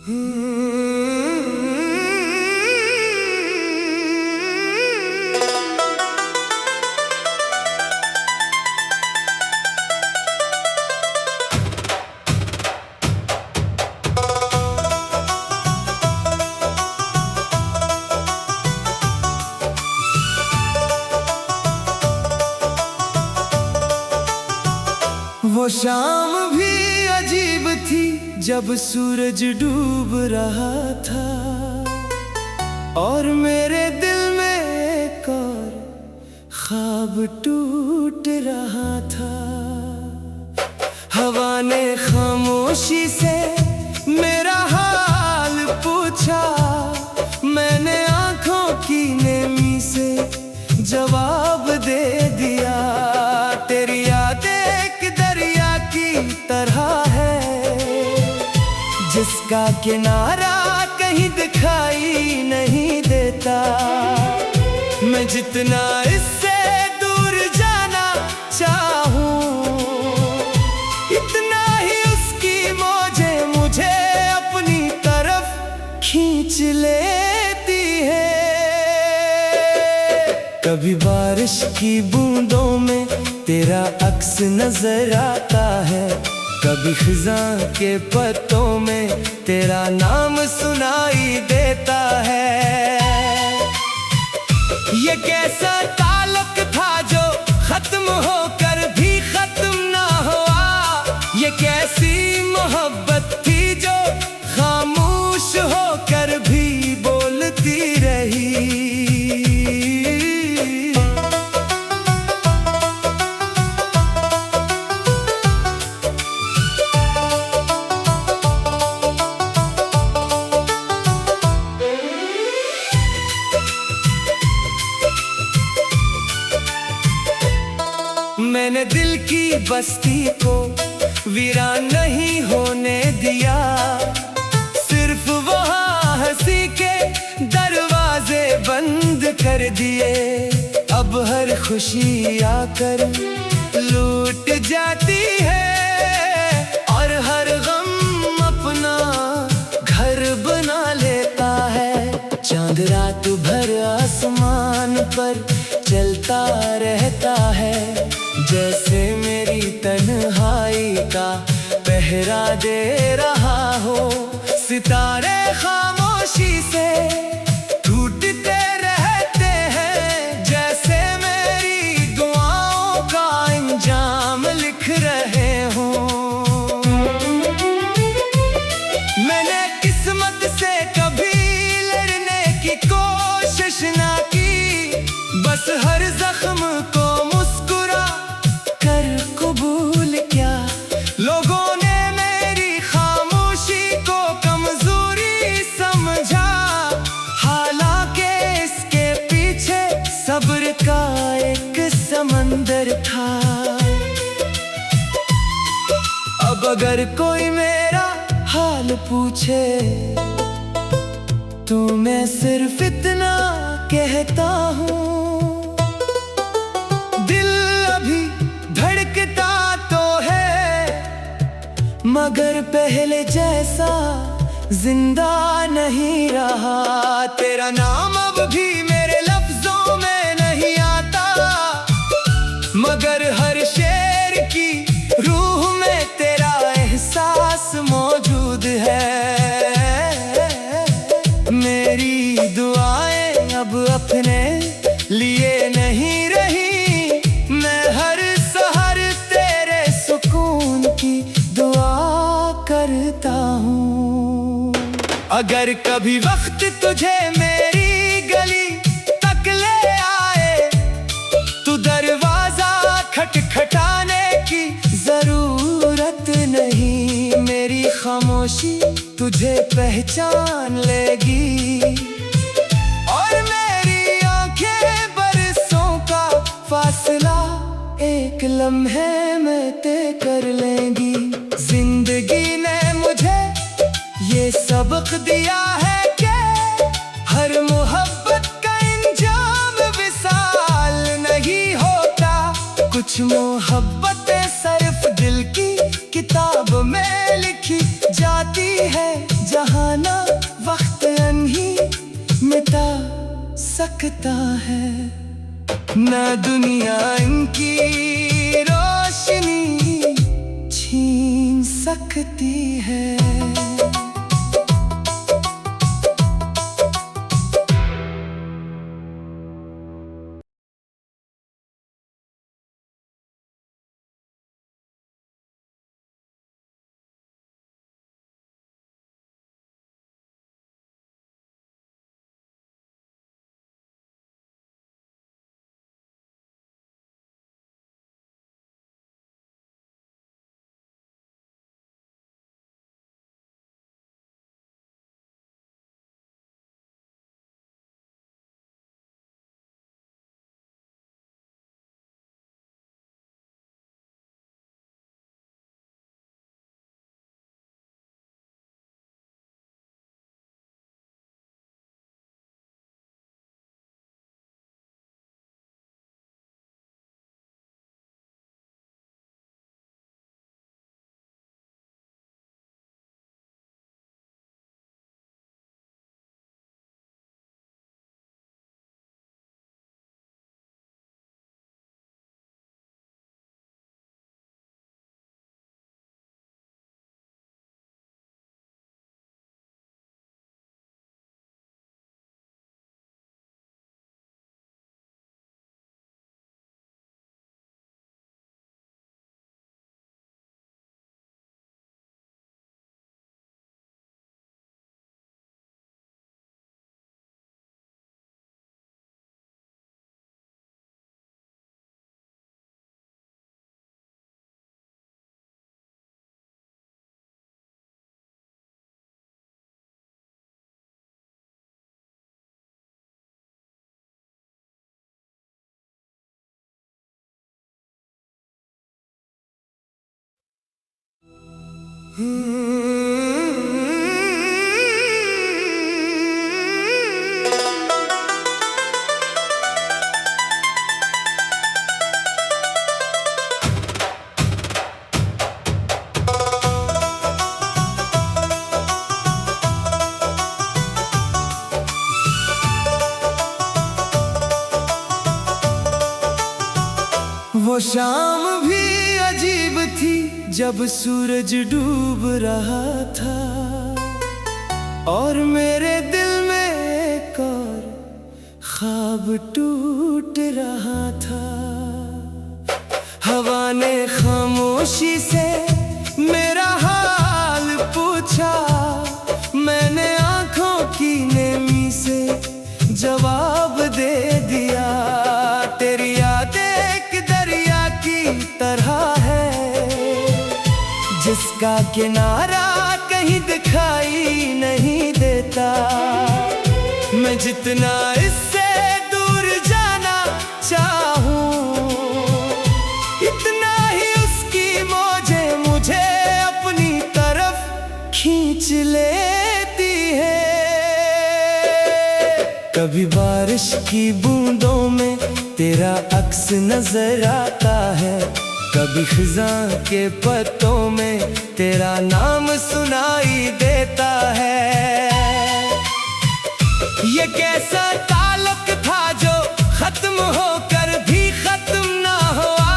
वो शाम भी अजीब थी जब सूरज डूब रहा था और मेरे दिल में एक और ख्वाब टूट रहा था। हवा ने खामोशी से मेरा हाल पूछा, मैंने आंखों की नेमी से जवाब दे दिया। तेरी यादें तरह है जिसका किनारा कहीं दिखाई नहीं देता। मैं जितना इससे दूर जाना चाहूं इतना ही उसकी मौजें मुझे अपनी तरफ खींच लेती है। कभी बारिश की बूंदों में तेरा अक्स नजर आता है, कभी खिज़ां के पत्तों में तेरा नाम सुनाई देता है। ये कैसा ताल्लुक था जो खत्म होकर भी खत्म ना हुआ, ये कैसी मोहब्बत थी जो खामोश होकर भी बोलती रही। मैंने दिल की बस्ती को वीरान नहीं होने दिया, सिर्फ वहाँ हंसी के दरवाजे बंद कर दिए। अब हर खुशी आकर लूट जाती है और हर गम अपना घर बना लेता है। चांद रात भर आसमान पर चलता रहता है, जैसे मेरी तन्हाई का पहरा दे रहा हो। सितारे खामोशी से टूटते रहते हैं, जैसे मेरी दुआओं का अंजाम लिख रहे हों। मैंने किस्मत से कभी लड़ने की कोशिश ना की, बस हर जख्म को कबूल क्या। लोगों ने मेरी खामोशी को कमजोरी समझा, हालांकि इसके पीछे सब्र का एक समंदर था। अब अगर कोई मेरा हाल पूछे तो मैं सिर्फ इतना कहता हूँ, मगर पहले जैसा जिंदा नहीं रहा। तेरा नाम अब भी मेरे लफ्जों में नहीं आता, मगर हर शेर की रूह में तेरा एहसास मौजूद है। मेरी दुआएं अब अपने लिए नहीं रही, मैं हर सहर तेरे सुकून की दुआ करता हूँ। अगर कभी वक्त तुझे मेरी गली तक ले आए तो दरवाजा खटखटाने की जरूरत नहीं। मेरी खामोशी तुझे पहचान लेगी और मेरी आंखें बरसों का फासला एक लम्हे में तय कर लेंगी। जिंदगी ने मुझे ये सबक दिया है कि हर मोहब्बत का इंजाम विसाल नहीं होता। कुछ मोहब्बतें सिर्फ दिल की किताब में लिखी जाती है, जहां लगता है, ना दुनिया इनकी रोशनी छीन सकती है। वो शाम भी अजीब थी जब सूरज डूब रहा था, और मेरे दिल में एक और ख्वाब टूट रहा था। हवा ने खामोशी से मेरा हाल पूछा, मैंने आंखों की नेमी से जवाब दे दिया। तेरी यादें एक दरिया की तरह है, जिसका किनारा कहीं दिखाई नहीं देता। मैं जितना इससे दूर जाना चाहूं, इतना ही उसकी मौजें मुझे अपनी तरफ खींच लेती है। कभी बारिश की बूंदों में तेरा अक्स नजर आता है, कभी खिज़ां के पत्तों में तेरा नाम सुनाई देता है। ये कैसा ताल्लुक था जो खत्म होकर भी खत्म ना हुआ,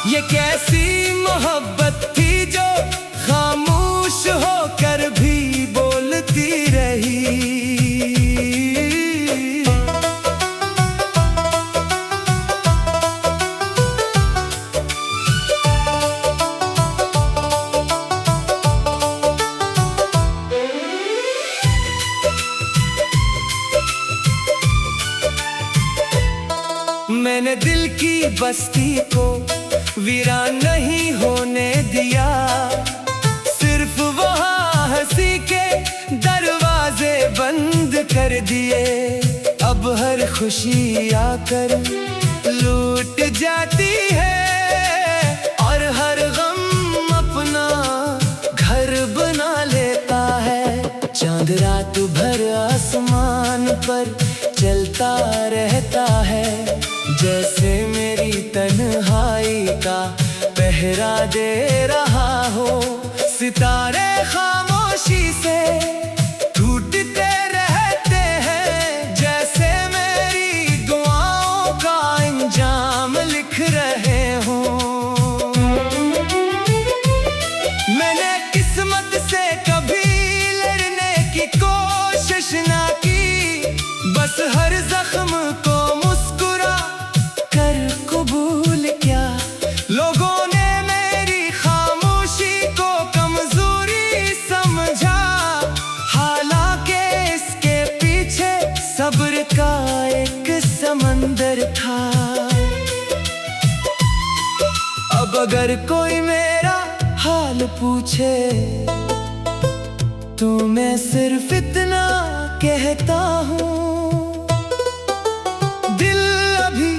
ये कैसी मोहब्बत थी जो खामोश होकर भी बोलती रही। मैंने दिल की बस्ती को वीरान नहीं होने दिया, सिर्फ वहाँ हंसी के दरवाजे बंद कर दिए। अब हर खुशी आकर लूट जाती है, और हर गम अपना घर बना लेता है। चांद रात भर आसमान पर चलता रहता है, जैसे मेरी तन्हाई का पहरा दे रहा हो। सितारे खामोशी से टूटते रहते हैं, जैसे मेरी अगर कोई मेरा हाल पूछे तो मैं सिर्फ इतना कहता हूँ, दिल अभी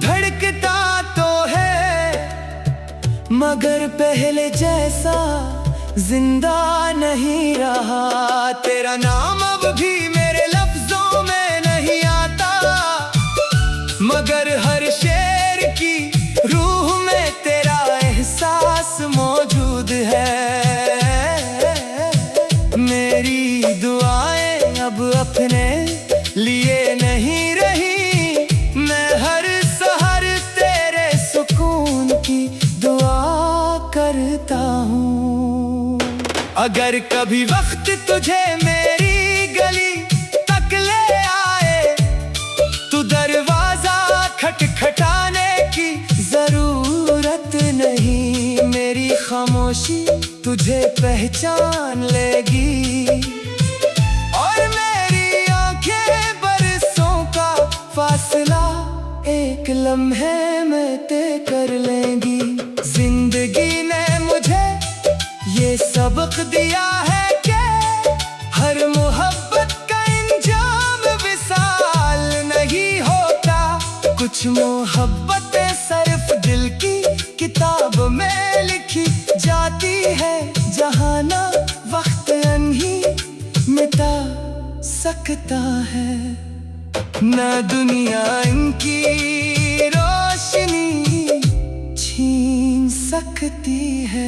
धड़कता तो है मगर पहले जैसा जिंदा नहीं रहा। तेरा नाम अब भी मेरे लफ्जों में नहीं आता, मगर हर शेर की रूह में तेरा एहसास मौजूद है। मेरी दुआएं अब अपने लिए नहीं रही, मैं हर सहर तेरे सुकून की दुआ करता हूँ। अगर कभी वक्त तुझे मेरी गली तक ले आए तो दरवाजा खटखटाने की जरूरत नहीं, मेरी खामोशी तुझे पहचान लेगी और मेरी आंखें बरसों का फासला एक लम्हे में तय कर लेंगी। जिंदगी ने मुझे ये सबक दिया है कि हर मोहब्बत का इंजाम विसाल नहीं होता, कुछ मोहब्बतें सिर्फ दिल की किताब में लिखी जाती है, जहाँ ना वक्त अनही मिटा सकता है, ना दुनिया इनकी रोशनी छीन सकती है।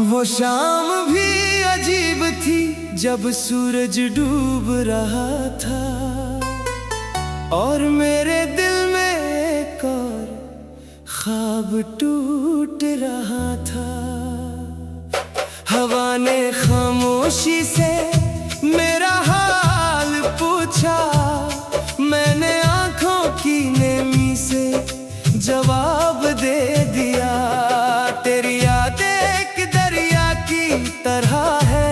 वो शाम भी अजीब थी जब सूरज डूब रहा था और मेरे दिल में एक और ख्वाब टूट रहा था। हवा ने खामोशी से मेरा हाल पूछा, मैंने आंखों की नेमी से जवाब दे दिया। तेरी यादें एक दरिया की तरह है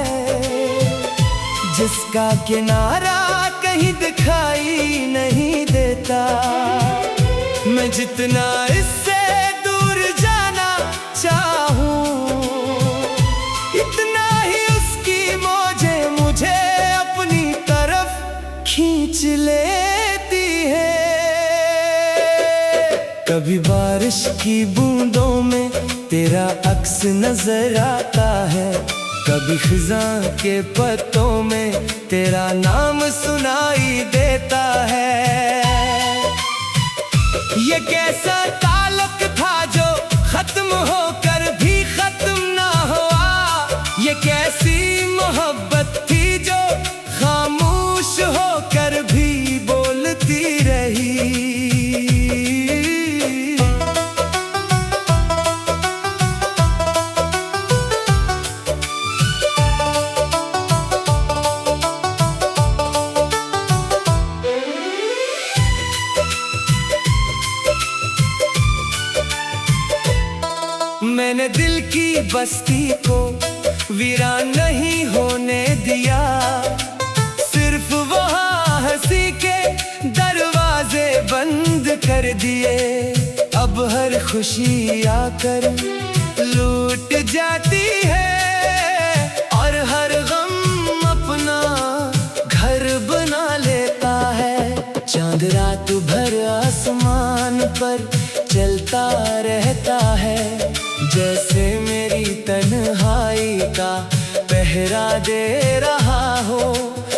जिसका किनारा कहीं दिखाई नहीं देता। मैं जितना इससे दूर जाना चाहूं इतना ही उसकी मौजें मुझे अपनी कभी बारिश की बूंदों में तेरा अक्स नजर आता है, कभी खिज़ां के पत्तों में तेरा नाम सुनाई देता है। ये कैसा ताल्लुक था जो खत्म होकर भी खत्म ना हुआ, ये कैसी मोहब्बत थी जो खामोश होकर भी बोलती रही। मैंने दिल की बस्ती को वीरान नहीं होने दिया, सिर्फ वहाँ हंसी के दरवाजे बंद कर दिए। अब हर खुशी आकर लूट जाती है और हर गम अपना घर बना लेता है। चांद रात भर आसमान पर चलता रहता है, जैसे मेरी तन्हाई का पहरा दे रहा हो।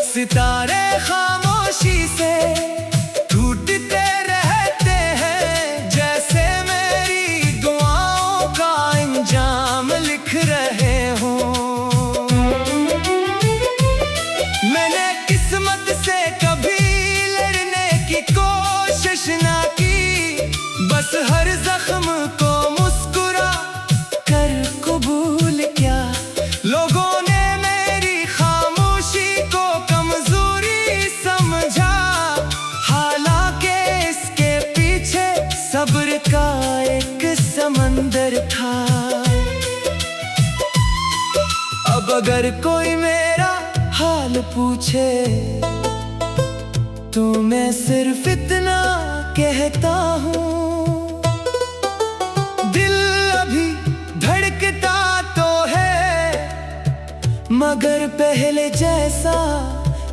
सितारे खामोशी से टूटते रहते हैं, जैसे मेरी दुआओं का अंजाम लिख रहे हों। मैंने किस्मत से कभी लड़ने की कोशिश ना की, बस हर जख्म को मुस्कुरा कर कबूल किया। लोगों ने मेरी खामोशी को कमजोरी समझा, हालांकि इसके पीछे सब्र का एक समंदर था। अब अगर कोई मेरा हाल पूछे तो मैं सिर्फ इतना कहता हूँ, दिल अभी धड़कता तो है, मगर पहले जैसा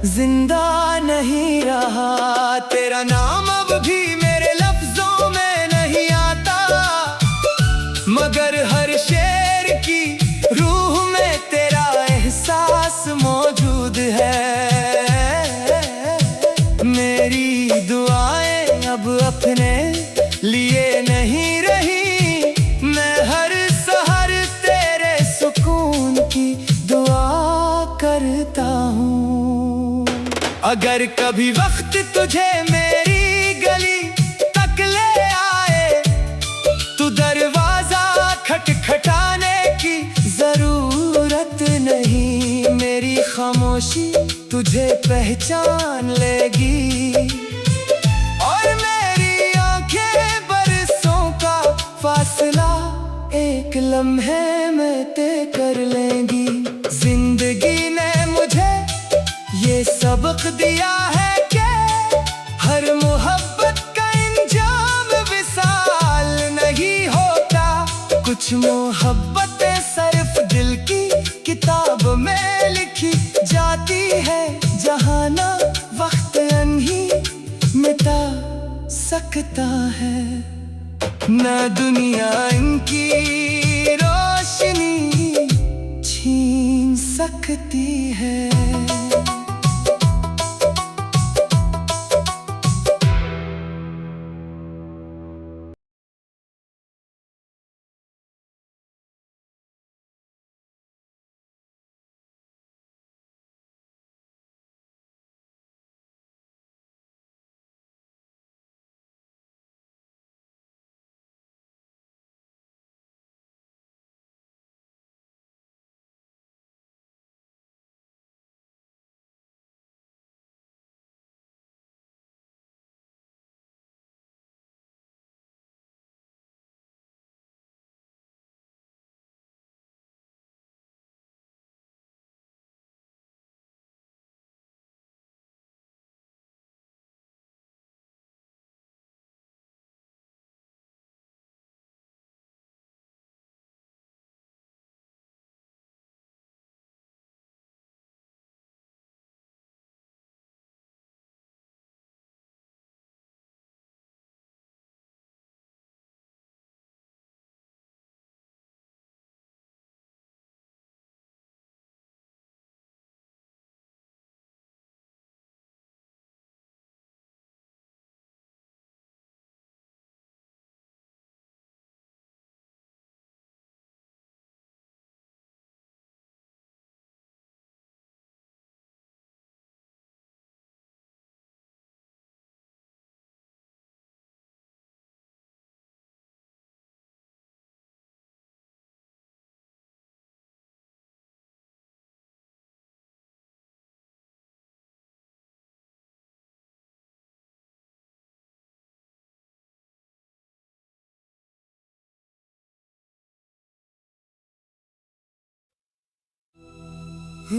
जिंदा नहीं रहा। तेरा नाम अब भी मेरे लफ्जों में नहीं आता, मगर हर शेर की रूह में तेरा एहसास मौजूद है। मेरी दुआएं अब अपने लिए नहीं रही, मैं हर सहर तेरे सुकून की दुआ करता हूँ। अगर कभी वक्त तुझे मेरी गली तक ले आए, तो दरवाजा खटखटाने की जरूरत नहीं। मेरी खामोशी तुझे पहचान लेगी और मेरी आंखें बरसों का फासला एक लम्हे में तय कर लेंगी। जिंदगी ने मुझे ये सबक दिया है कि हर मोहब्बत का इंजाम विसाल नहीं होता। कुछ मोहब्बतें सिर्फ दिल की किताब में लिखी जाती है, जहाँ ना वक्त अनही मिटा सकता है, ना दुनिया इनकी रोशनी छीन सकती है। वो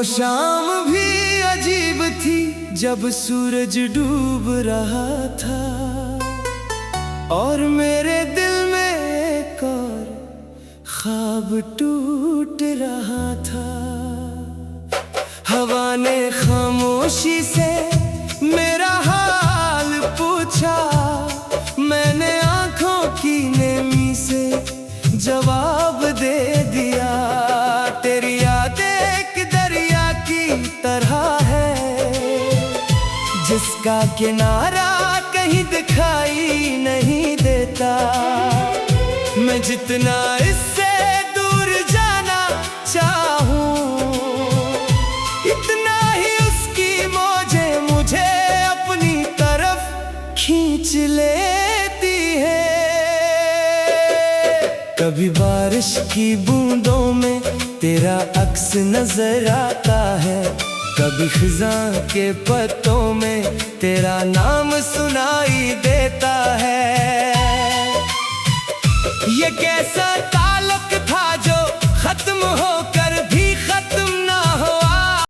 शाम भी अजीब थी जब सूरज डूब रहा था और मेरे दिल में एक और ख्वाब टूट रहा था। हवा ने खामोशी से मेरा हाल पूछा, मैंने आंखों की नेमी से जवाब दे दिया। तेरी यादें एक दरिया की तरह है जिसका किनारा कहीं दिखाई नहीं देता। मैं जितना इससे दूर जाना चाहूं इतना ही उसकी मौजें मुझे अपनी तरफ खींच लेती है। कभी बारिश की बूंदों में तेरा अक्स नजर आता है, कभी खिज़ां के पत्तों में तेरा नाम सुना